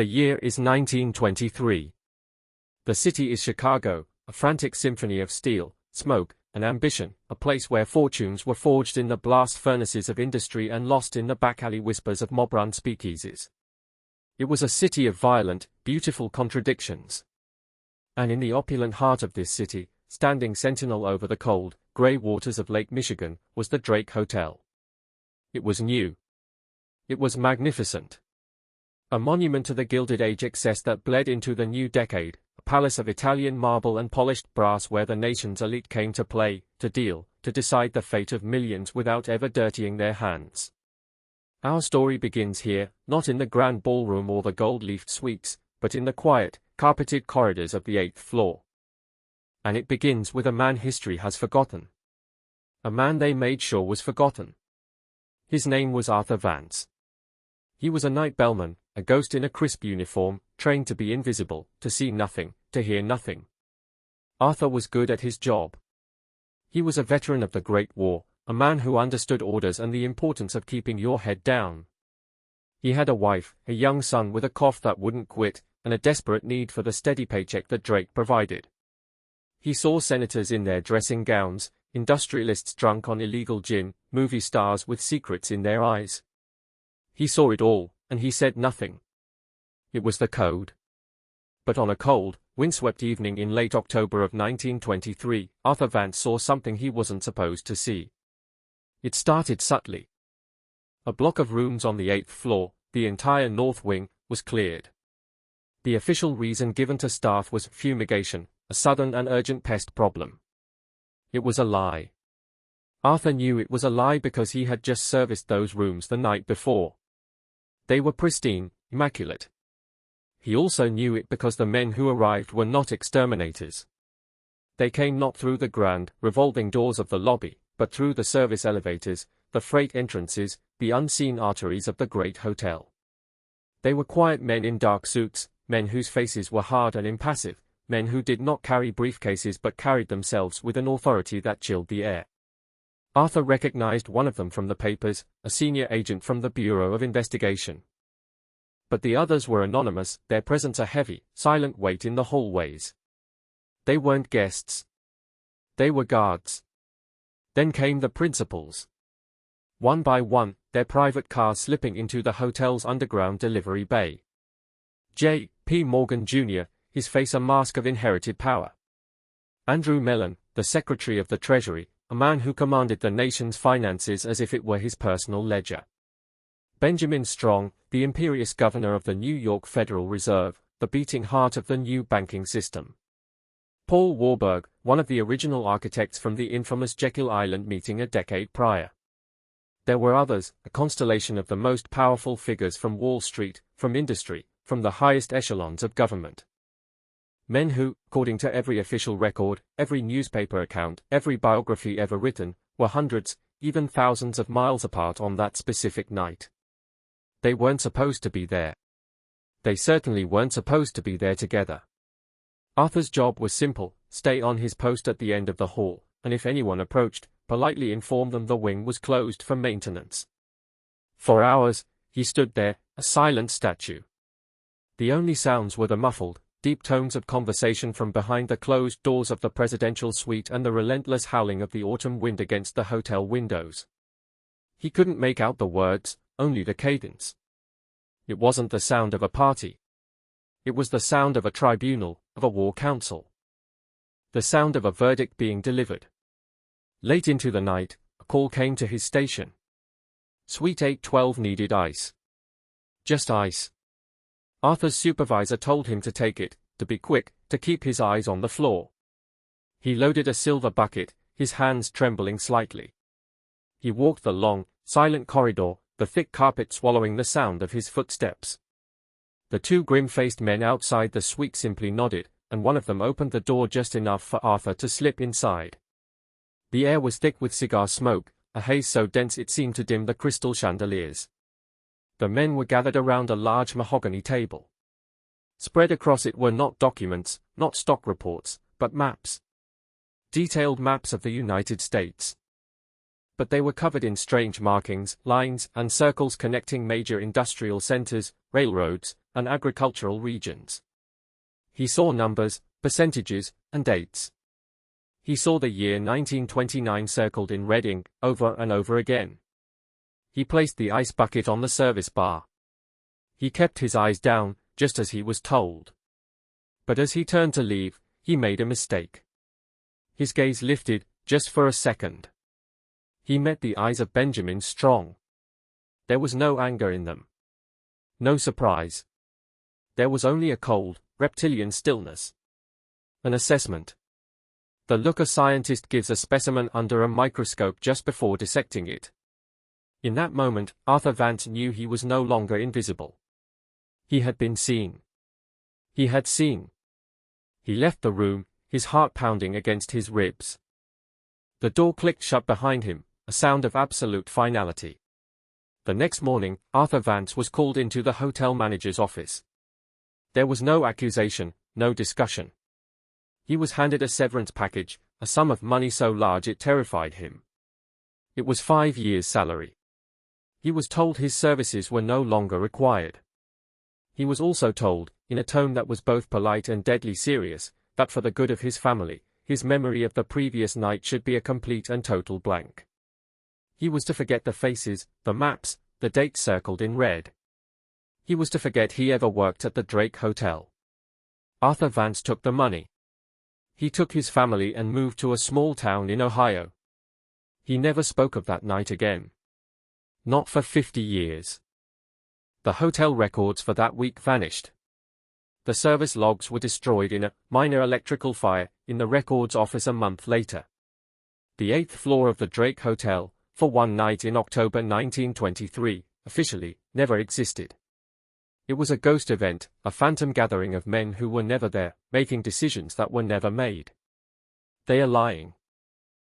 The year is 1923. The city is Chicago, a frantic symphony of steel, smoke, and ambition, a place where fortunes were forged in the blast furnaces of industry and lost in the back-alley whispers of mob-run speakeasies. It was a city of violent, beautiful contradictions. And in the opulent heart of this city, standing sentinel over the cold, grey waters of Lake Michigan, was the Drake Hotel. It was new. It was magnificent. A monument to the Gilded Age excess that bled into the new decade, a palace of Italian marble and polished brass where the nation's elite came to play, to deal, to decide the fate of millions without ever dirtying their hands. Our story begins here, not in the grand ballroom or the gold-leafed suites, but in the quiet, carpeted corridors of the 8th floor. And it begins with a man history has forgotten. A man they made sure was forgotten. His name was Arthur Vance. He was a night bellman, a ghost in a crisp uniform, trained to be invisible, to see nothing, to hear nothing. Arthur was good at his job. He was a veteran of the Great War, a man who understood orders and the importance of keeping your head down. He had a wife, a young son with a cough that wouldn't quit, and a desperate need for the steady paycheck that Drake provided. He saw senators in their dressing gowns, industrialists drunk on illegal gin, movie stars with secrets in their eyes. He saw it all, and he said nothing. It was the code. But on a cold, windswept evening in late October of 1923, Arthur Vance saw something he wasn't supposed to see. It started subtly. A block of rooms on the 8th floor, the entire north wing, was cleared. The official reason given to staff was fumigation, a sudden and urgent pest problem. It was a lie. Arthur knew it was a lie because he had just serviced those rooms the night before. They were pristine, immaculate. He also knew it because the men who arrived were not exterminators. They came not through the grand, revolving doors of the lobby, but through the service elevators, the freight entrances, the unseen arteries of the great hotel. They were quiet men in dark suits, men whose faces were hard and impassive, men who did not carry briefcases but carried themselves with an authority that chilled the air. Arthur recognized one of them from the papers, a senior agent from the Bureau of Investigation. But the others were anonymous, their presence a heavy, silent weight in the hallways. They weren't guests. They were guards. Then came the principals. One by one, their private cars slipping into the hotel's underground delivery bay. J. P. Morgan, Jr., his face a mask of inherited power. Andrew Mellon, the Secretary of the Treasury, a man who commanded the nation's finances as if it were his personal ledger. Benjamin Strong, the imperious governor of the New York Federal Reserve, the beating heart of the new banking system. Paul Warburg, one of the original architects from the infamous Jekyll Island meeting a decade prior. There were others, a constellation of the most powerful figures from Wall Street, from industry, from the highest echelons of government. Men who, according to every official record, every newspaper account, every biography ever written, were hundreds, even thousands of miles apart on that specific night. They weren't supposed to be there. They certainly weren't supposed to be there together. Arthur's job was simple: stay on his post at the end of the hall, and if anyone approached, politely inform them the wing was closed for maintenance. For hours, he stood there, a silent statue. The only sounds were the muffled, deep tones of conversation from behind the closed doors of the presidential suite and the relentless howling of the autumn wind against the hotel windows. He couldn't make out the words, only the cadence. It wasn't the sound of a party. It was the sound of a tribunal, of a war council. The sound of a verdict being delivered. Late into the night, a call came to his station. Suite 812 needed ice. Just ice. Arthur's supervisor told him to take it, to be quick, to keep his eyes on the floor. He loaded a silver bucket, his hands trembling slightly. He walked the long, silent corridor, the thick carpet swallowing the sound of his footsteps. The two grim-faced men outside the suite simply nodded, and one of them opened the door just enough for Arthur to slip inside. The air was thick with cigar smoke, a haze so dense it seemed to dim the crystal chandeliers. The men were gathered around a large mahogany table. Spread across it were not documents, not stock reports, but maps. Detailed maps of the United States. but they were covered in strange markings, lines, and circles connecting major industrial centers, railroads, and agricultural regions. He saw numbers, percentages, and dates. He saw the year 1929 circled in red ink, over and over again. He placed the ice bucket on the service bar. He kept his eyes down, just as he was told. But as he turned to leave, he made a mistake. His gaze lifted, just for a second. He met the eyes of Benjamin Strong. There was no anger in them. No surprise. There was only a cold, reptilian stillness. An assessment. The look a scientist gives a specimen under a microscope just before dissecting it. In that moment, Arthur Vance knew he was no longer invisible. He had been seen. He had seen. He left the room, his heart pounding against his ribs. The door clicked shut behind him, a sound of absolute finality. The next morning, Arthur Vance was called into the hotel manager's office. There was no accusation, no discussion. He was handed a severance package, a sum of money so large it terrified him. It was 5 years' salary. He was told his services were no longer required. He was also told, in a tone that was both polite and deadly serious, that for the good of his family, his memory of the previous night should be a complete and total blank. He was to forget the faces, the maps, the dates circled in red. He was to forget he ever worked at the Drake Hotel. Arthur Vance took the money. He took his family and moved to a small town in Ohio. He never spoke of that night again. Not for 50 years. The hotel records for that week vanished. The service logs were destroyed in a minor electrical fire in the records office a month later. The 8th floor of the Drake Hotel, for one night in October 1923, officially never existed. It was a ghost event, a phantom gathering of men who were never there, making decisions that were never made. They are lying.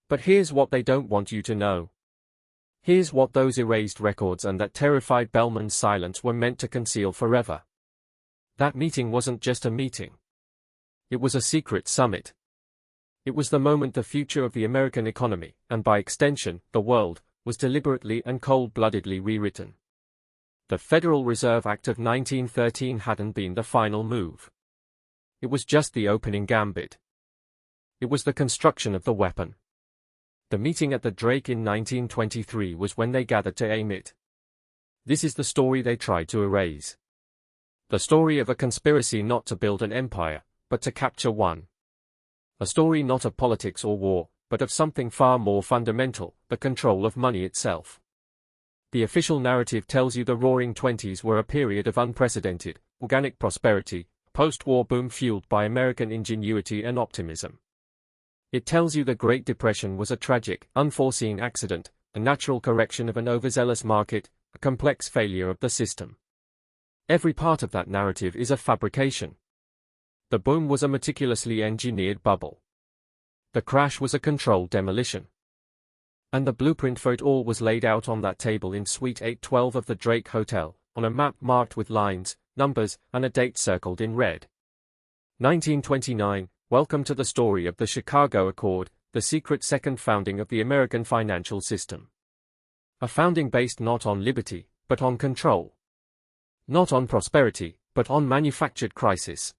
But here's what they don't want you to know. Here's what those erased records and that terrified bellman's silence were meant to conceal forever. That meeting wasn't just a meeting. It was a secret summit. It was the moment the future of the American economy, and by extension, the world, was deliberately and cold-bloodedly rewritten. The Federal Reserve Act of 1913 hadn't been the final move. It was just the opening gambit. It was the construction of the weapon. The meeting at the Drake in 1923 was when they gathered to aim it. This is the story they tried to erase. The story of a conspiracy not to build an empire, but to capture one. A story not of politics or war, but of something far more fundamental, the control of money itself. The official narrative tells you the Roaring Twenties were a period of unprecedented, organic prosperity, post-war boom fueled by American ingenuity and optimism. It tells you the Great Depression was a tragic, unforeseen accident, a natural correction of an overzealous market, a complex failure of the system. Every part of that narrative is a fabrication. The boom was a meticulously engineered bubble. The crash was a controlled demolition. And the blueprint for it all was laid out on that table in Suite 812 of the Drake Hotel, on a map marked with lines, numbers, and a date circled in red. 1929, welcome to the story of the Chicago Accord, the secret second founding of the American financial system. A founding based not on liberty, but on control. Not on prosperity, but on manufactured crisis.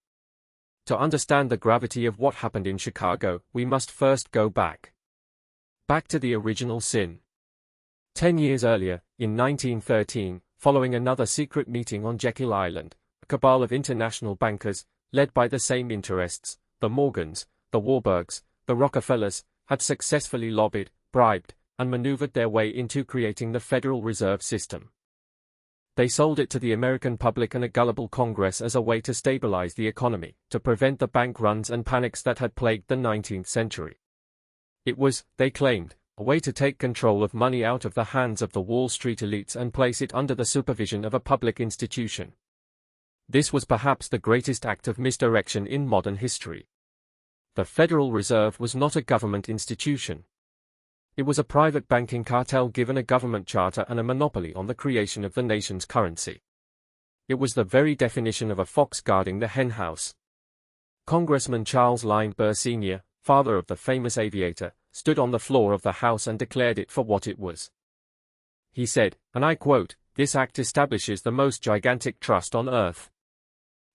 To understand the gravity of what happened in Chicago, we must first go back. Back to the original sin. 10 years earlier, in 1913, following another secret meeting on Jekyll Island, a cabal of international bankers, led by the same interests, the Morgans, the Warburgs, the Rockefellers, had successfully lobbied, bribed, and maneuvered their way into creating the Federal Reserve System. They sold it to the American public and a gullible Congress as a way to stabilize the economy, to prevent the bank runs and panics that had plagued the 19th century. It was, they claimed, a way to take control of money out of the hands of the Wall Street elites and place it under the supervision of a public institution. This was perhaps the greatest act of misdirection in modern history. The Federal Reserve was not a government institution. It was a private banking cartel given a government charter and a monopoly on the creation of the nation's currency. It was the very definition of a fox guarding the henhouse. Congressman Charles Lindbergh Sr., father of the famous aviator, stood on the floor of the House and declared it for what it was. He said, and I quote, "This act establishes the most gigantic trust on earth.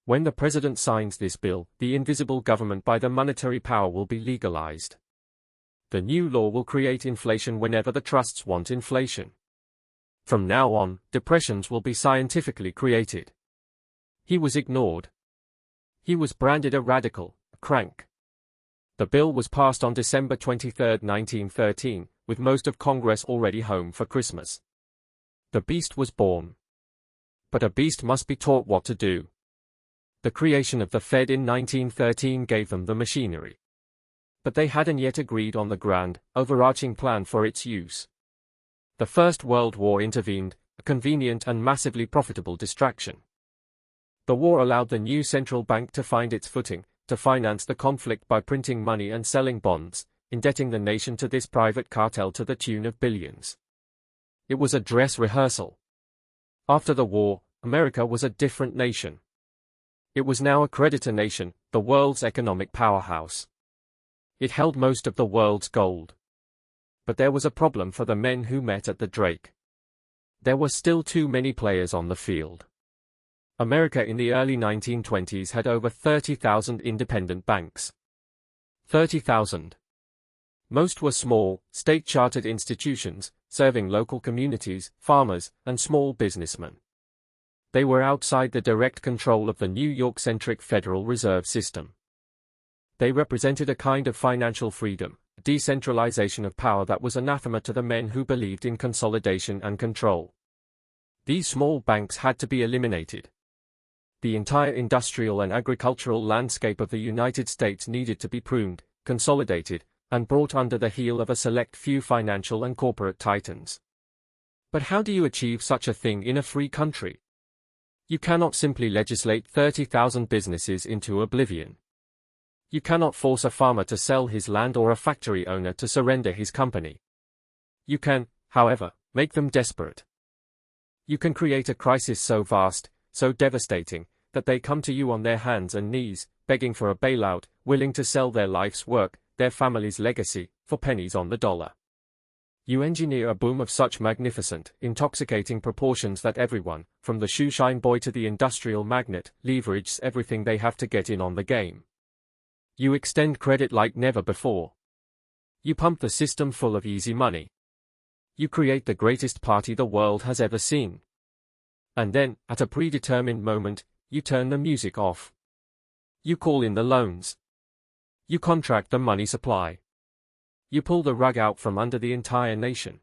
When the president signs this bill, the invisible government by the monetary power will be legalized. The new law will create inflation whenever the trusts want inflation. From now on, depressions will be scientifically created." He was ignored. He was branded a radical, a crank. The bill was passed on December 23, 1913, with most of Congress already home for Christmas. The beast was born. But a beast must be taught what to do. The creation of the Fed in 1913 gave them the machinery. But they hadn't yet agreed on the grand, overarching plan for its use. The First World War intervened, a convenient and massively profitable distraction. The war allowed the new central bank to find its footing, to finance the conflict by printing money and selling bonds, indebting the nation to this private cartel to the tune of billions. It was a dress rehearsal. After the war, America was a different nation. It was now a creditor nation, the world's economic powerhouse. It held most of the world's gold. But there was a problem for the men who met at the Drake. There were still too many players on the field. America in the early 1920s had over 30,000 independent banks. 30,000. Most were small, state-chartered institutions, serving local communities, farmers, and small businessmen. They were outside the direct control of the New York-centric Federal Reserve System. They represented a kind of financial freedom, a decentralization of power that was anathema to the men who believed in consolidation and control. These small banks had to be eliminated. The entire industrial and agricultural landscape of the United States needed to be pruned, consolidated, and brought under the heel of a select few financial and corporate titans. But how do you achieve such a thing in a free country? You cannot simply legislate 30,000 businesses into oblivion. You cannot force a farmer to sell his land or a factory owner to surrender his company. You can, however, make them desperate. You can create a crisis so vast, so devastating, that they come to you on their hands and knees, begging for a bailout, willing to sell their life's work, their family's legacy, for pennies on the dollar. You engineer a boom of such magnificent, intoxicating proportions that everyone, from the shoeshine boy to the industrial magnate, leverages everything they have to get in on the game. You extend credit like never before. You pump the system full of easy money. You create the greatest party the world has ever seen. And then, at a predetermined moment, you turn the music off. You call in the loans. You contract the money supply. You pull the rug out from under the entire nation.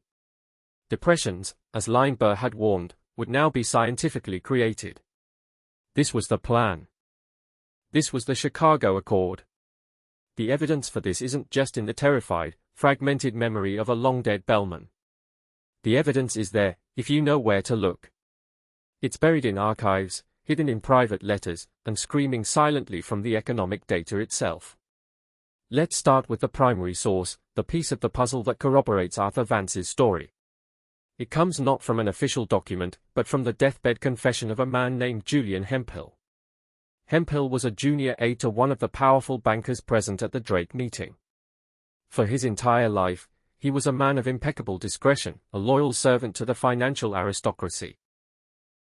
Depressions, as Lindbergh had warned, would now be scientifically created. This was the plan. This was the Chicago Accord. The evidence for this isn't just in the terrified, fragmented memory of a long-dead bellman. The evidence is there, if you know where to look. It's buried in archives, hidden in private letters, and screaming silently from the economic data itself. Let's start with the primary source, the piece of the puzzle that corroborates Arthur Vance's story. It comes not from an official document, but from the deathbed confession of a man named Julian Hemphill. Hemphill was a junior aide to one of the powerful bankers present at the Drake meeting. For his entire life, he was a man of impeccable discretion, a loyal servant to the financial aristocracy.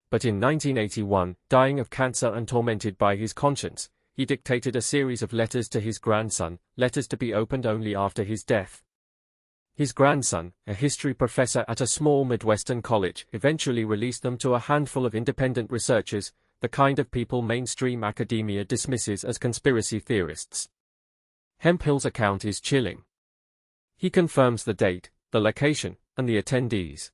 But in 1981, dying of cancer and tormented by his conscience, he dictated a series of letters to his grandson, letters to be opened only after his death. His grandson, a history professor at a small Midwestern college, eventually released them to a handful of independent researchers, the kind of people mainstream academia dismisses as conspiracy theorists. Hemphill's account is chilling. He confirms the date, the location, and the attendees.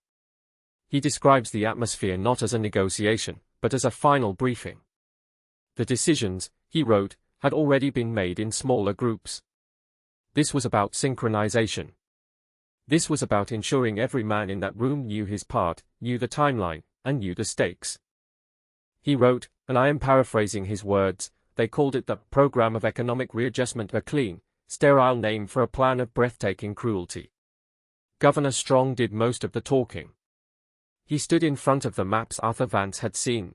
He describes the atmosphere not as a negotiation, but as a final briefing. The decisions, he wrote, had already been made in smaller groups. This was about synchronization. This was about ensuring every man in that room knew his part, knew the timeline, and knew the stakes. He wrote, and I am paraphrasing his words, they called it the Program of Economic Readjustment, a clean, sterile name for a plan of breathtaking cruelty. Governor Strong did most of the talking. He stood in front of the maps Arthur Vance had seen.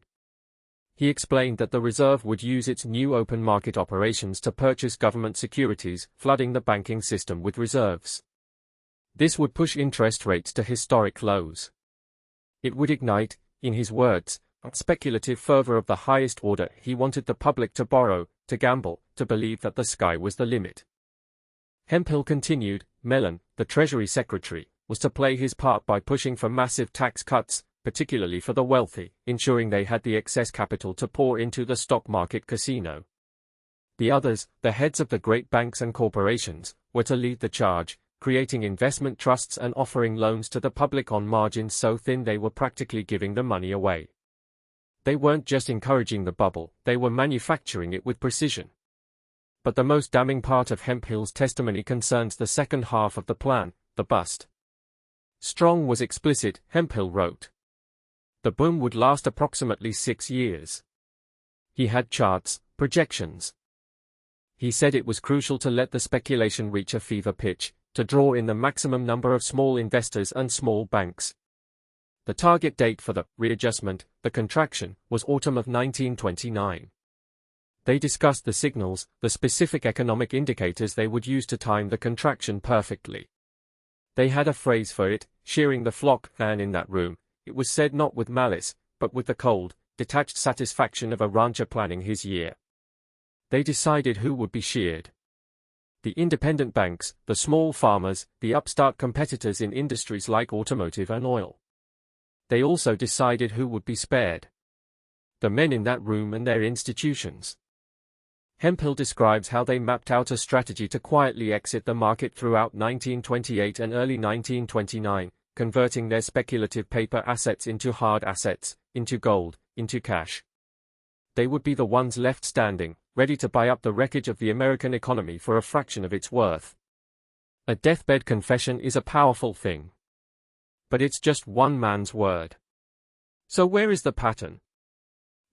He explained that the Reserve would use its new open market operations to purchase government securities, flooding the banking system with reserves. This would push interest rates to historic lows. It would ignite, in his words, a speculative fervor of the highest order. He wanted the public to borrow, to gamble, to believe that the sky was the limit. Hemphill continued. Mellon, the Treasury Secretary, was to play his part by pushing for massive tax cuts, particularly for the wealthy, ensuring they had the excess capital to pour into the stock market casino. The others, the heads of the great banks and corporations, were to lead the charge, creating investment trusts and offering loans to the public on margins so thin they were practically giving the money away. They weren't just encouraging the bubble, they were manufacturing it with precision. But the most damning part of Hemphill's testimony concerns the second half of the plan, the bust. Strong was explicit, Hemphill wrote. The boom would last approximately 6 years. He had charts, projections. He said it was crucial to let the speculation reach a fever pitch, to draw in the maximum number of small investors and small banks. The target date for the readjustment, the contraction, was autumn of 1929. They discussed the signals, the specific economic indicators they would use to time the contraction perfectly. They had a phrase for it, shearing the flock, and in that room, it was said not with malice, but with the cold, detached satisfaction of a rancher planning his year. They decided who would be sheared. The independent banks, the small farmers, the upstart competitors in industries like automotive and oil. They also decided who would be spared. The men in that room and their institutions. Hemphill describes how they mapped out a strategy to quietly exit the market throughout 1928 and early 1929, converting their speculative paper assets into hard assets, into gold, into cash. They would be the ones left standing, ready to buy up the wreckage of the American economy for a fraction of its worth. A deathbed confession is a powerful thing. But it's just one man's word. So where is the pattern?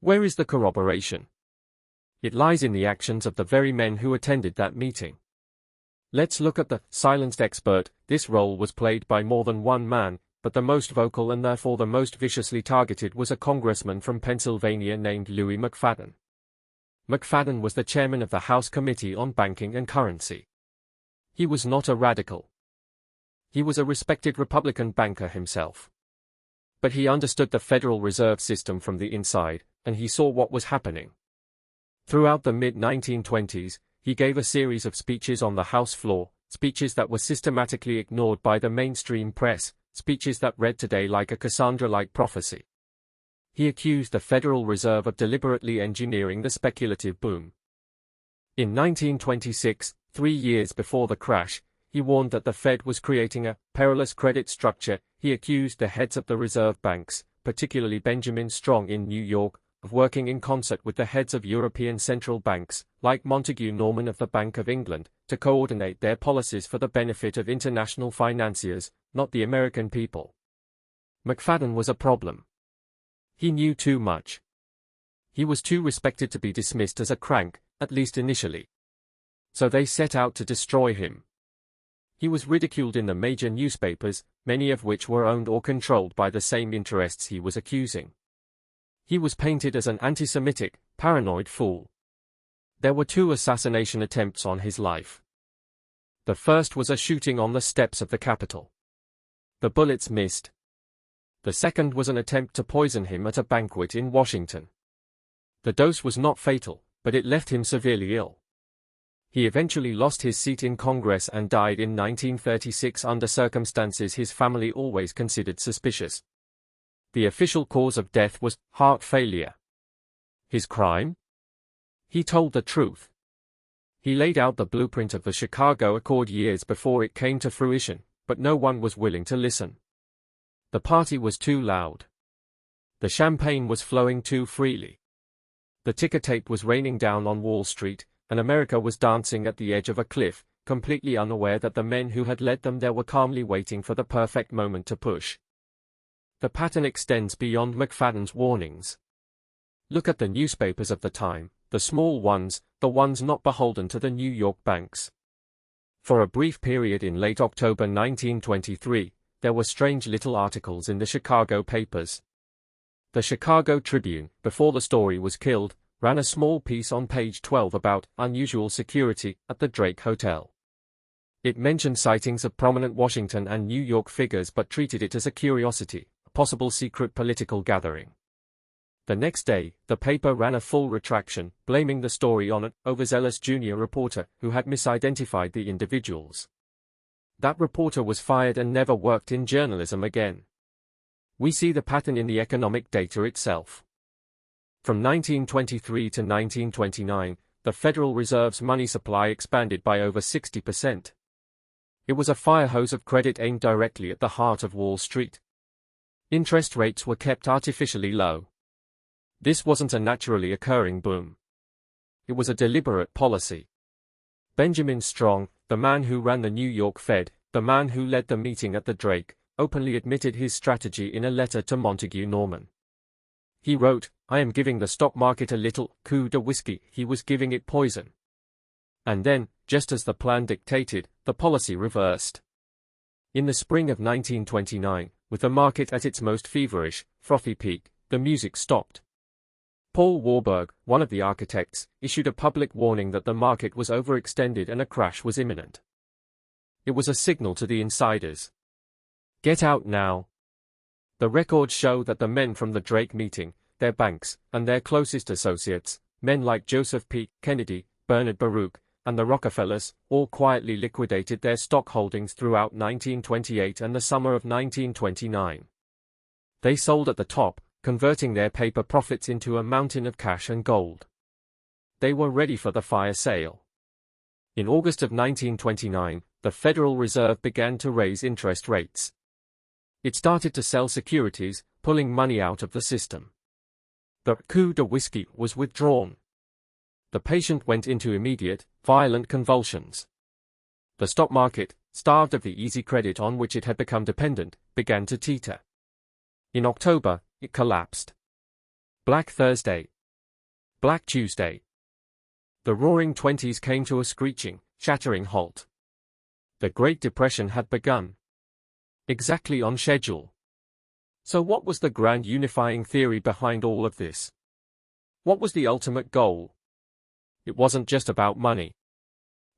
Where is the corroboration? It lies in the actions of the very men who attended that meeting. Let's look at the silenced expert. This role was played by more than one man, but the most vocal and therefore the most viciously targeted was a congressman from Pennsylvania named Louis McFadden. McFadden was the chairman of the House Committee on Banking and Currency. He was not a radical. He was a respected Republican banker himself. But he understood the Federal Reserve System from the inside, and he saw what was happening. Throughout the mid-1920s, he gave a series of speeches on the House floor, speeches that were systematically ignored by the mainstream press, speeches that read today like a Cassandra-like prophecy. He accused the Federal Reserve of deliberately engineering the speculative boom. In 1926, 3 years before the crash, he warned that the Fed was creating a perilous credit structure. He accused the heads of the reserve banks, particularly Benjamin Strong in New York, of working in concert with the heads of European central banks, like Montague Norman of the Bank of England, to coordinate their policies for the benefit of international financiers, not the American people. McFadden was a problem. He knew too much. He was too respected to be dismissed as a crank, at least initially. So they set out to destroy him. He was ridiculed in the major newspapers, many of which were owned or controlled by the same interests he was accusing. He was painted as an anti-Semitic, paranoid fool. There were 2 assassination attempts on his life. The first was a shooting on the steps of the Capitol. The bullets missed. The second was an attempt to poison him at a banquet in Washington. The dose was not fatal, but it left him severely ill. He eventually lost his seat in Congress and died in 1936 under circumstances his family always considered suspicious. The official cause of death was heart failure. His crime? He told the truth. He laid out the blueprint of the Chicago Accord years before it came to fruition, but no one was willing to listen. The party was too loud. The champagne was flowing too freely. The ticker tape was raining down on Wall Street, and America was dancing at the edge of a cliff, completely unaware that the men who had led them there were calmly waiting for the perfect moment to push. The pattern extends beyond McFadden's warnings. Look at the newspapers of the time, the small ones, the ones not beholden to the New York banks. For a brief period in late October 1923, there were strange little articles in the Chicago papers. The Chicago Tribune, before the story was killed, ran a small piece on page 12 about unusual security at the Drake Hotel. It mentioned sightings of prominent Washington and New York figures but treated it as a curiosity, a possible secret political gathering. The next day, the paper ran a full retraction, blaming the story on an overzealous junior reporter who had misidentified the individuals. That reporter was fired and never worked in journalism again. We see the pattern in the economic data itself. From 1923 to 1929, the Federal Reserve's money supply expanded by over 60%. It was a fire hose of credit aimed directly at the heart of Wall Street. Interest rates were kept artificially low. This wasn't a naturally occurring boom. It was a deliberate policy. Benjamin Strong, the man who ran the New York Fed, the man who led the meeting at the Drake, openly admitted his strategy in a letter to Montague Norman. He wrote, "I am giving the stock market a little coup de whiskey." He was giving it poison. And then, just as the plan dictated, the policy reversed. In the spring of 1929, with the market at its most feverish, frothy peak, the music stopped. Paul Warburg, one of the architects, issued a public warning that the market was overextended and a crash was imminent. It was a signal to the insiders. Get out now. The records show that the men from the Drake meeting, their banks, and their closest associates, men like Joseph P. Kennedy, Bernard Baruch, and the Rockefellers, all quietly liquidated their stock holdings throughout 1928 and the summer of 1929. They sold at the top, converting their paper profits into a mountain of cash and gold. They were ready for the fire sale. In August of 1929, the Federal Reserve began to raise interest rates. It started to sell securities, pulling money out of the system. The coup de whiskey was withdrawn. The patient went into immediate, violent convulsions. The stock market, starved of the easy credit on which it had become dependent, began to teeter. In October, it collapsed. Black Thursday. Black Tuesday. The Roaring Twenties came to a screeching, shattering halt. The Great Depression had begun. Exactly on schedule. So what was the grand unifying theory behind all of this? What was the ultimate goal? It wasn't just about money.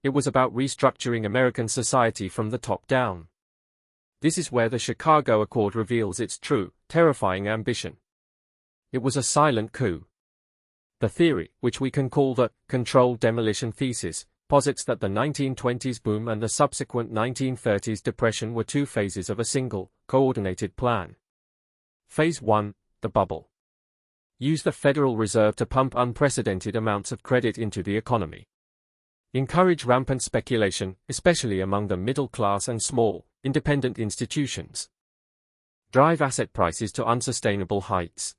It was about restructuring American society from the top down. This is where the Chicago Accord reveals its true, terrifying ambition. It was a silent coup. The theory, which we can call the controlled demolition thesis, posits that the 1920s boom and the subsequent 1930s depression were two phases of a single, coordinated plan. Phase 1, the bubble. Use the Federal Reserve to pump unprecedented amounts of credit into the economy. Encourage rampant speculation, especially among the middle class and small, independent institutions. Drive asset prices to unsustainable heights.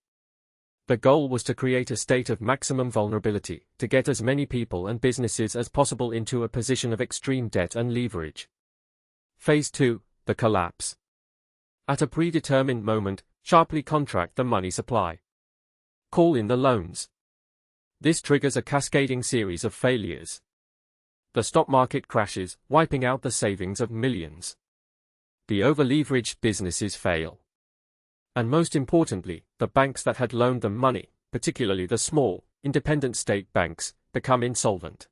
The goal was to create a state of maximum vulnerability, to get as many people and businesses as possible into a position of extreme debt and leverage. Phase 2, the collapse. At a predetermined moment, sharply contract the money supply. Call in the loans. This triggers a cascading series of failures. The stock market crashes, wiping out the savings of millions. The over-leveraged businesses fail. And most importantly, the banks that had loaned them money, particularly the small, independent state banks, become insolvent.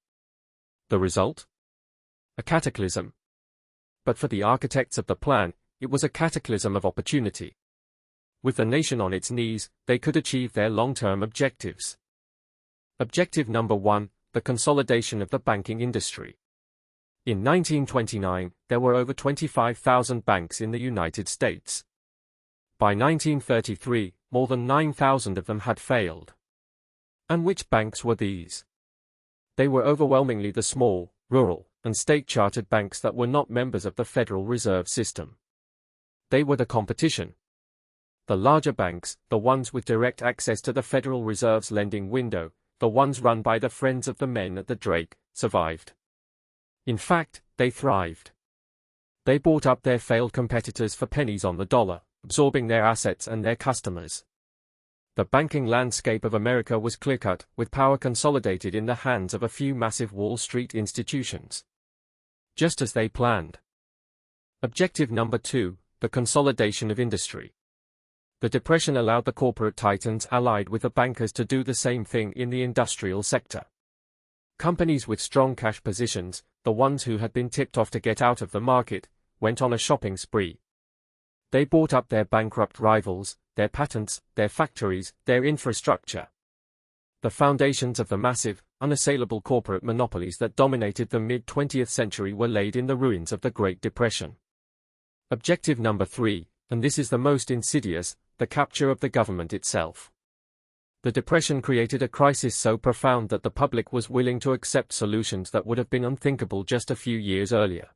The result? A cataclysm. But for the architects of the plan, it was a cataclysm of opportunity. With the nation on its knees, they could achieve their long-term objectives. Objective number 1, the consolidation of the banking industry. In 1929, there were over 25,000 banks in the United States. By 1933, more than 9,000 of them had failed. And which banks were these? They were overwhelmingly the small, rural, and state-chartered banks that were not members of the Federal Reserve System. They were the competition. The larger banks, the ones with direct access to the Federal Reserve's lending window, the ones run by the friends of the men at the Drake, survived. In fact, they thrived. They bought up their failed competitors for pennies on the dollar, absorbing their assets and their customers. The banking landscape of America was clear-cut, with power consolidated in the hands of a few massive Wall Street institutions. Just as they planned. Objective number 2, the consolidation of industry. The Depression allowed the corporate titans allied with the bankers to do the same thing in the industrial sector. Companies with strong cash positions, the ones who had been tipped off to get out of the market, went on a shopping spree. They bought up their bankrupt rivals, their patents, their factories, their infrastructure. The foundations of the massive, unassailable corporate monopolies that dominated the mid-20th century were laid in the ruins of the Great Depression. Objective number 3, and this is the most insidious, the capture of the government itself. The Depression created a crisis so profound that the public was willing to accept solutions that would have been unthinkable just a few years earlier.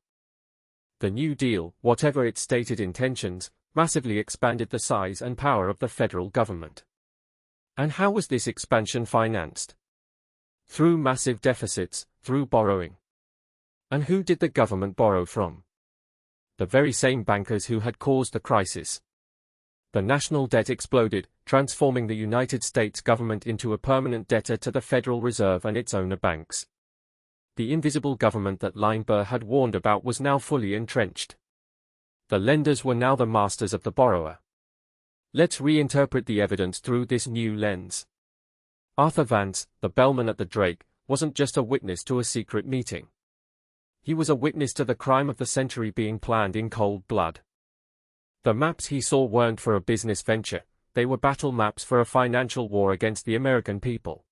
The New Deal, whatever its stated intentions, massively expanded the size and power of the federal government. And how was this expansion financed? Through massive deficits, through borrowing. And who did the government borrow from? The very same bankers who had caused the crisis. The national debt exploded, transforming the United States government into a permanent debtor to the Federal Reserve and its owner banks. The invisible government that Linebaugh had warned about was now fully entrenched. The lenders were now the masters of the borrower. Let's reinterpret the evidence through this new lens. Arthur Vance, the bellman at the Drake, wasn't just a witness to a secret meeting. He was a witness to the crime of the century being planned in cold blood. The maps he saw weren't for a business venture, they were battle maps for a financial war against the American people.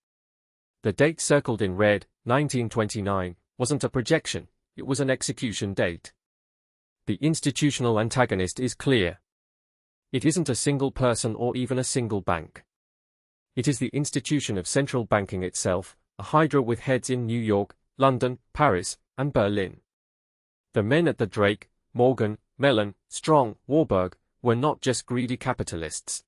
The date circled in red, 1929, wasn't a projection, it was an execution date. The institutional antagonist is clear. It isn't a single person or even a single bank. It is the institution of central banking itself, a hydra with heads in New York, London, Paris, and Berlin. The men at the Drake, Morgan, Mellon, Strong, Warburg, were not just greedy capitalists.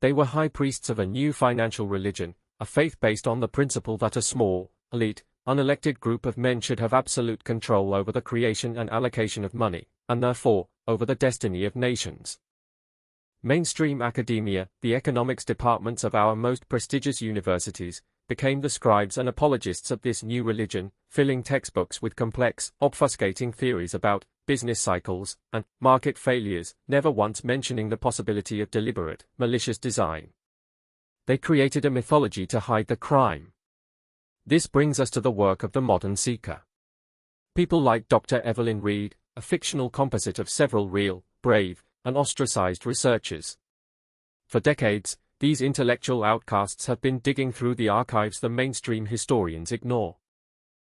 They were high priests of a new financial religion, a faith based on the principle that a small, elite, unelected group of men should have absolute control over the creation and allocation of money, and therefore, over the destiny of nations. Mainstream academia, the economics departments of our most prestigious universities, became the scribes and apologists of this new religion, filling textbooks with complex, obfuscating theories about business cycles and market failures, never once mentioning the possibility of deliberate, malicious design. They created a mythology to hide the crime. This brings us to the work of the modern seeker. People like Dr. Evelyn Reed, a fictional composite of several real, brave, and ostracized researchers. For decades, these intellectual outcasts have been digging through the archives the mainstream historians ignore.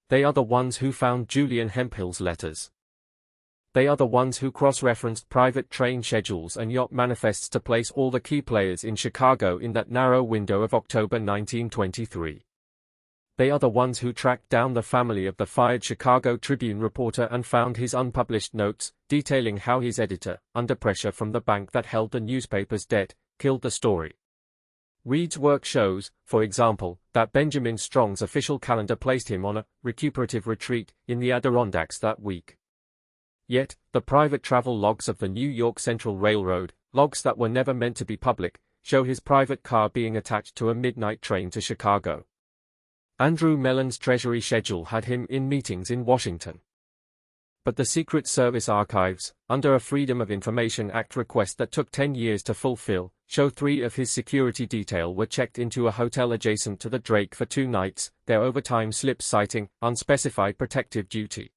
They are the ones who found Julian Hemphill's letters. They are the ones who cross-referenced private train schedules and yacht manifests to place all the key players in Chicago in that narrow window of October 1923. They are the ones who tracked down the family of the fired Chicago Tribune reporter and found his unpublished notes, detailing how his editor, under pressure from the bank that held the newspaper's debt, killed the story. Reed's work shows, for example, that Benjamin Strong's official calendar placed him on a recuperative retreat in the Adirondacks that week. Yet, the private travel logs of the New York Central Railroad, logs that were never meant to be public, show his private car being attached to a midnight train to Chicago. Andrew Mellon's Treasury schedule had him in meetings in Washington. But the Secret Service archives, under a Freedom of Information Act request that took 10 years to fulfill, show 3 of his security detail were checked into a hotel adjacent to the Drake for 2 nights, their overtime slips citing unspecified protective duty.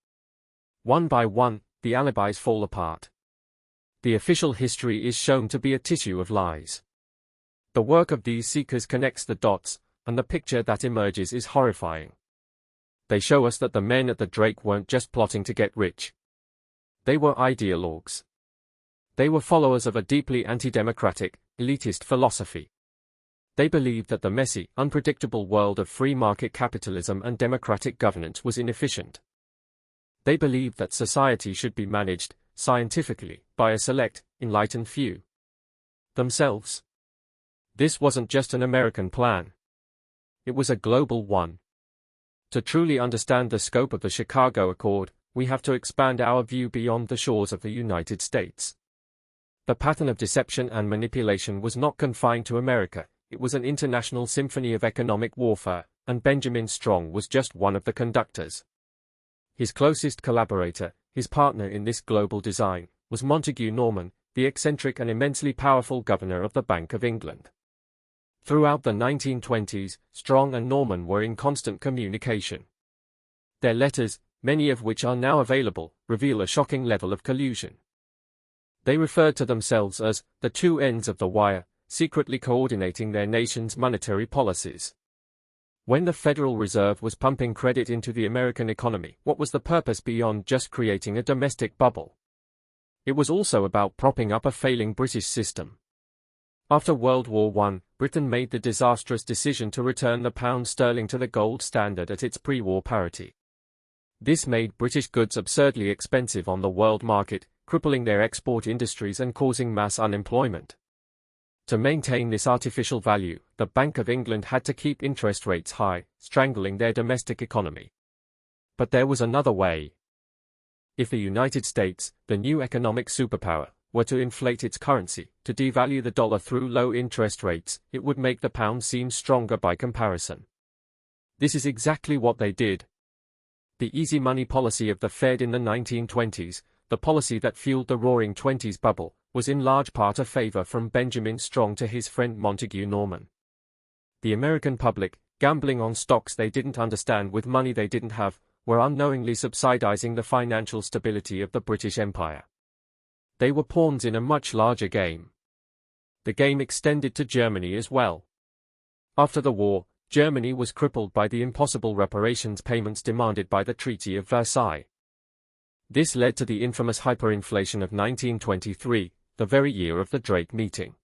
One by one, the alibis fall apart. The official history is shown to be a tissue of lies. The work of these seekers connects the dots, and the picture that emerges is horrifying. They show us that the men at the Drake weren't just plotting to get rich. They were ideologues. They were followers of a deeply anti-democratic, elitist philosophy. They believed that the messy, unpredictable world of free market capitalism and democratic governance was inefficient. They believed that society should be managed, scientifically, by a select, enlightened few. Themselves. This wasn't just an American plan. It was a global one. To truly understand the scope of the Chicago Accord, we have to expand our view beyond the shores of the United States. The pattern of deception and manipulation was not confined to America, it was an international symphony of economic warfare, and Benjamin Strong was just one of the conductors. His closest collaborator, his partner in this global design, was Montague Norman, the eccentric and immensely powerful governor of the Bank of England. Throughout the 1920s, Strong and Norman were in constant communication. Their letters, many of which are now available, reveal a shocking level of collusion. They referred to themselves as the two ends of the wire, secretly coordinating their nation's monetary policies. When the Federal Reserve was pumping credit into the American economy, what was the purpose beyond just creating a domestic bubble? It was also about propping up a failing British system. After World War I, Britain made the disastrous decision to return the pound sterling to the gold standard at its pre-war parity. This made British goods absurdly expensive on the world market, crippling their export industries and causing mass unemployment. To maintain this artificial value, the Bank of England had to keep interest rates high, strangling their domestic economy. But there was another way. If the United States, the new economic superpower, were to inflate its currency, to devalue the dollar through low interest rates, it would make the pound seem stronger by comparison. This is exactly what they did. The easy money policy of the Fed in the 1920s, the policy that fueled the Roaring Twenties bubble, was in large part a favor from Benjamin Strong to his friend Montague Norman. The American public, gambling on stocks they didn't understand with money they didn't have, were unknowingly subsidizing the financial stability of the British Empire. They were pawns in a much larger game. The game extended to Germany as well. After the war, Germany was crippled by the impossible reparations payments demanded by the Treaty of Versailles. This led to the infamous hyperinflation of 1923, the very year of the Drake meeting.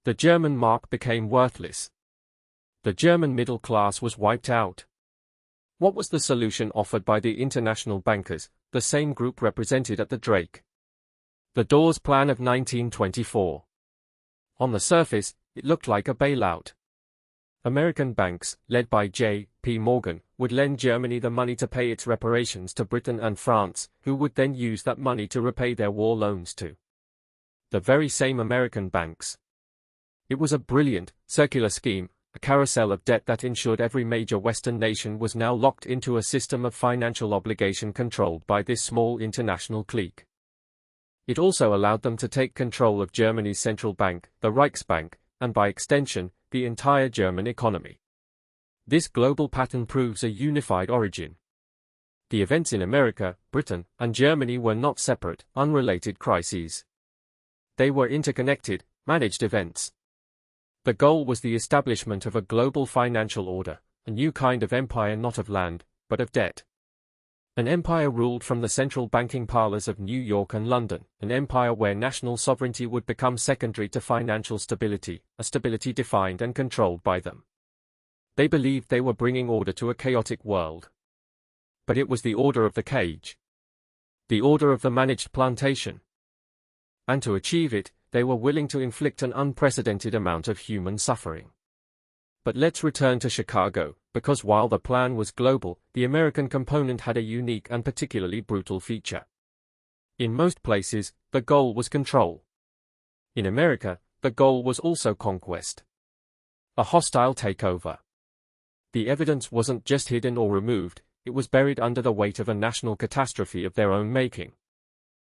The German mark became worthless. The German middle class was wiped out. What was the solution offered by the international bankers, the same group represented at the Drake? The Dawes Plan of 1924. On the surface, it looked like a bailout. American banks, led by J.P. Morgan, would lend Germany the money to pay its reparations to Britain and France, who would then use that money to repay their war loans to the very same American banks. It was a brilliant, circular scheme, a carousel of debt that ensured every major Western nation was now locked into a system of financial obligation controlled by this small international clique. It also allowed them to take control of Germany's central bank, the Reichsbank, and by extension, the entire German economy. This global pattern proves a unified origin. The events in America, Britain, and Germany were not separate, unrelated crises. They were interconnected, managed events. The goal was the establishment of a global financial order, a new kind of empire not of land, but of debt. An empire ruled from the central banking parlors of New York and London, an empire where national sovereignty would become secondary to financial stability, a stability defined and controlled by them. They believed they were bringing order to a chaotic world. But it was the order of the cage. The order of the managed plantation. And to achieve it, they were willing to inflict an unprecedented amount of human suffering. But let's return to Chicago, because while the plan was global, the American component had a unique and particularly brutal feature. In most places, the goal was control. In America, the goal was also conquest. A hostile takeover. The evidence wasn't just hidden or removed, it was buried under the weight of a national catastrophe of their own making.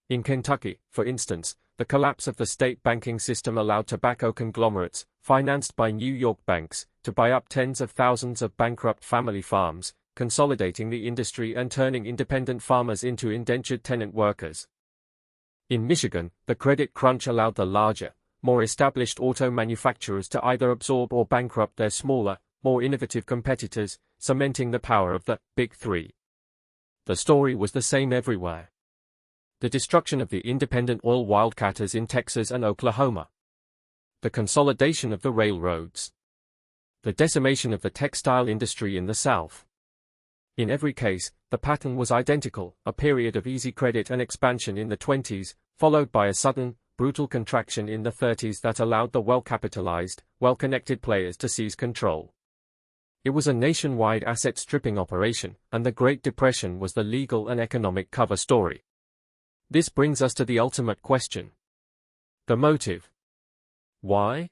In Kentucky, for instance, the collapse of the state banking system allowed tobacco conglomerates, financed by New York banks, to buy up tens of thousands of bankrupt family farms, consolidating the industry and turning independent farmers into indentured tenant workers. In Michigan, the credit crunch allowed the larger, more established auto manufacturers to either absorb or bankrupt their smaller, more innovative competitors, cementing the power of the Big Three. The story was the same everywhere. The destruction of the independent oil wildcatters in Texas and Oklahoma. The consolidation of the railroads. The decimation of the textile industry in the South. In every case, the pattern was identical, a period of easy credit and expansion in the 20s, followed by a sudden, brutal contraction in the 30s that allowed the well-capitalized, well-connected players to seize control. It was a nationwide asset-stripping operation, and the Great Depression was the legal and economic cover story. This brings us to the ultimate question. The motive. Why?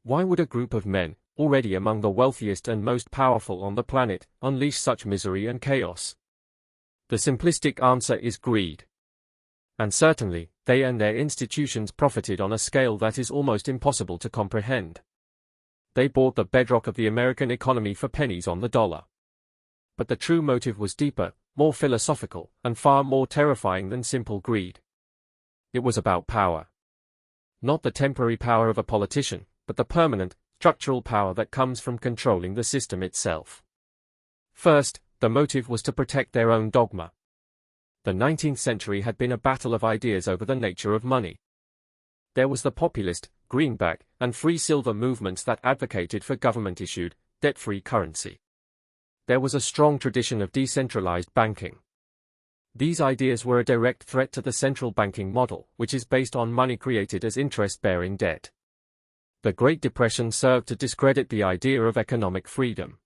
Why would a group of men, already among the wealthiest and most powerful on the planet, unleash such misery and chaos? The simplistic answer is greed. And certainly, they and their institutions profited on a scale that is almost impossible to comprehend. They bought the bedrock of the American economy for pennies on the dollar. But the true motive was deeper, more philosophical, and far more terrifying than simple greed. It was about power. Not the temporary power of a politician, but the permanent, structural power that comes from controlling the system itself. First, the motive was to protect their own dogma. The 19th century had been a battle of ideas over the nature of money. There was the populist, greenback, and free silver movements that advocated for government-issued, debt-free currency. There was a strong tradition of decentralized banking. These ideas were a direct threat to the central banking model, which is based on money created as interest-bearing debt. The Great Depression served to discredit the idea of economic freedom.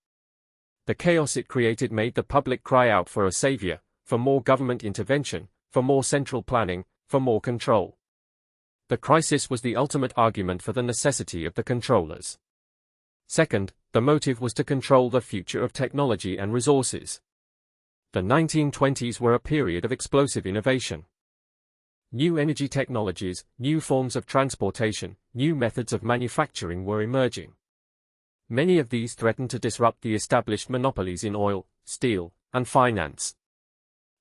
The chaos it created made the public cry out for a savior, for more government intervention, for more central planning, for more control. The crisis was the ultimate argument for the necessity of the controllers. Second, the motive was to control the future of technology and resources. The 1920s were a period of explosive innovation. New energy technologies, new forms of transportation, new methods of manufacturing were emerging. Many of these threatened to disrupt the established monopolies in oil, steel, and finance.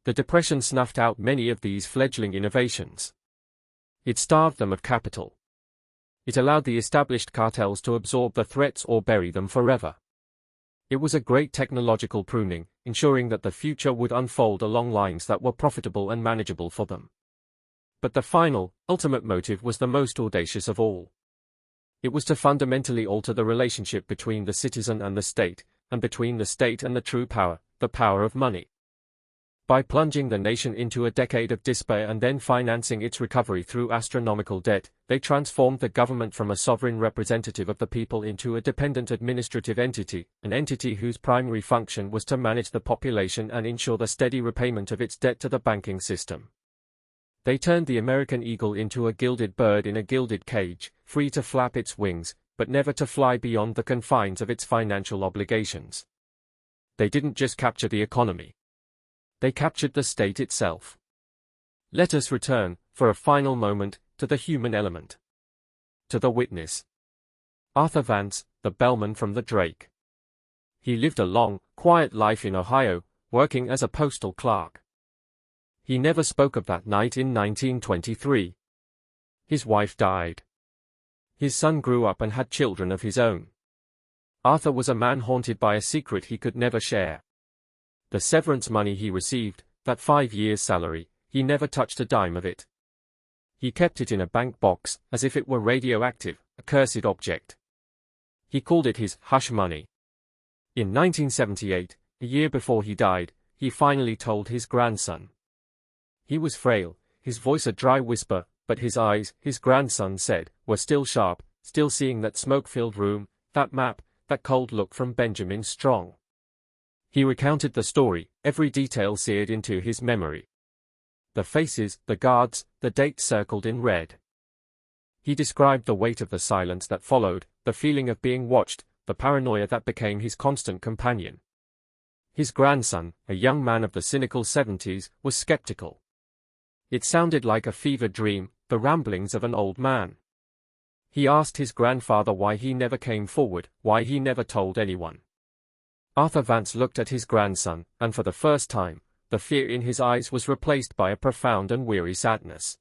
The Depression snuffed out many of these fledgling innovations. It starved them of capital. It allowed the established cartels to absorb the threats or bury them forever. It was a great technological pruning, ensuring that the future would unfold along lines that were profitable and manageable for them. But the final, ultimate motive was the most audacious of all. It was to fundamentally alter the relationship between the citizen and the state, and between the state and the true power, the power of money. By plunging the nation into a decade of despair and then financing its recovery through astronomical debt, they transformed the government from a sovereign representative of the people into a dependent administrative entity, an entity whose primary function was to manage the population and ensure the steady repayment of its debt to the banking system. They turned the American eagle into a gilded bird in a gilded cage, free to flap its wings, but never to fly beyond the confines of its financial obligations. They didn't just capture the economy. They captured the state itself. Let us return, for a final moment, to the human element. To the witness. Arthur Vance, the bellman from the Drake. He lived a long, quiet life in Ohio, working as a postal clerk. He never spoke of that night in 1923. His wife died. His son grew up and had children of his own. Arthur was a man haunted by a secret he could never share. The severance money he received, that 5 years' salary, he never touched a dime of it. He kept it in a bank box, as if it were radioactive, a cursed object. He called it his hush money. In 1978, a year before he died, he finally told his grandson. He was frail, his voice a dry whisper, but his eyes, his grandson said, were still sharp, still seeing that smoke-filled room, that map, that cold look from Benjamin Strong. He recounted the story, every detail seared into his memory. The faces, the guards, the dates circled in red. He described the weight of the silence that followed, the feeling of being watched, the paranoia that became his constant companion. His grandson, a young man of the cynical 70s, was skeptical. It sounded like a fever dream, the ramblings of an old man. He asked his grandfather why he never came forward, why he never told anyone. Arthur Vance looked at his grandson, and for the first time, the fear in his eyes was replaced by a profound and weary sadness.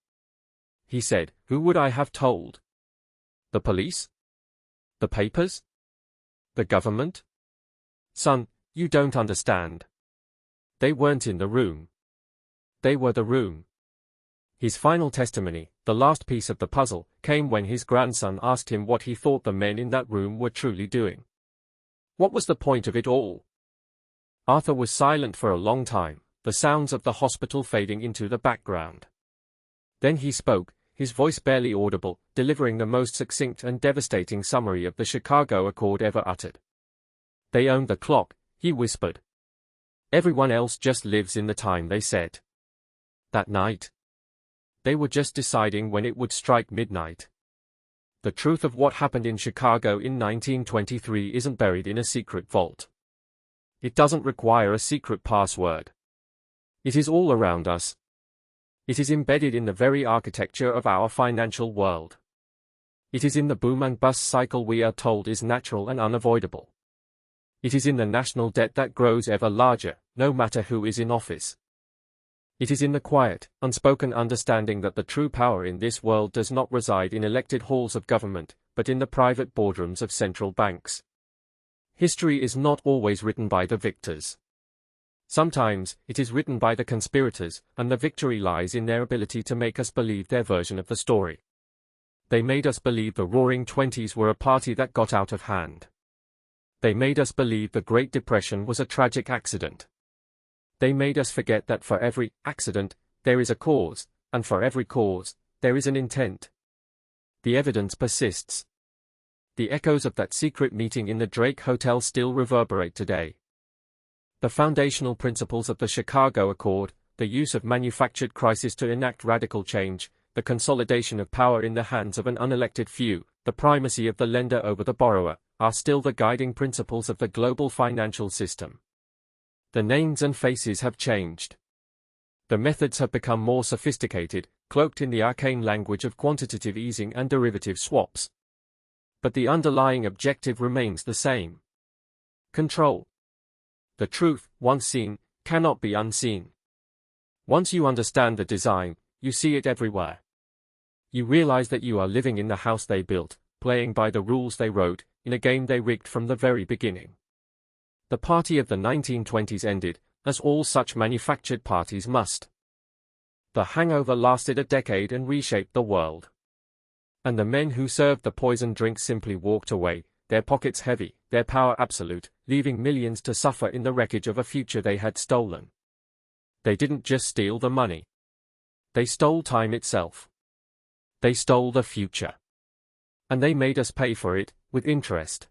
He said, "Who would I have told? The police? The papers? The government? Son, you don't understand. They weren't in the room. They were the room." His final testimony, the last piece of the puzzle, came when his grandson asked him what he thought the men in that room were truly doing. What was the point of it all? Arthur was silent for a long time, the sounds of the hospital fading into the background. Then he spoke, his voice barely audible, delivering the most succinct and devastating summary of the Chicago Accord ever uttered. "They owned the clock," he whispered. "Everyone else just lives in the time they set. That night, they were just deciding when it would strike midnight." The truth of what happened in Chicago in 1923 isn't buried in a secret vault. It doesn't require a secret password. It is all around us. It is embedded in the very architecture of our financial world. It is in the boom and bust cycle we are told is natural and unavoidable. It is in the national debt that grows ever larger, no matter who is in office. It is in the quiet, unspoken understanding that the true power in this world does not reside in elected halls of government, but in the private boardrooms of central banks. History is not always written by the victors. Sometimes, it is written by the conspirators, and the victory lies in their ability to make us believe their version of the story. They made us believe the Roaring Twenties were a party that got out of hand. They made us believe the Great Depression was a tragic accident. They made us forget that for every accident, there is a cause, and for every cause, there is an intent. The evidence persists. The echoes of that secret meeting in the Drake Hotel still reverberate today. The foundational principles of the Chicago Accord, the use of manufactured crisis to enact radical change, the consolidation of power in the hands of an unelected few, the primacy of the lender over the borrower, are still the guiding principles of the global financial system. The names and faces have changed. The methods have become more sophisticated, cloaked in the arcane language of quantitative easing and derivative swaps. But the underlying objective remains the same. Control. The truth, once seen, cannot be unseen. Once you understand the design, you see it everywhere. You realize that you are living in the house they built, playing by the rules they wrote, in a game they rigged from the very beginning. The party of the 1920s ended, as all such manufactured parties must. The hangover lasted a decade and reshaped the world. And the men who served the poison drink simply walked away, their pockets heavy, their power absolute, leaving millions to suffer in the wreckage of a future they had stolen. They didn't just steal the money. They stole time itself. They stole the future. And they made us pay for it, with interest.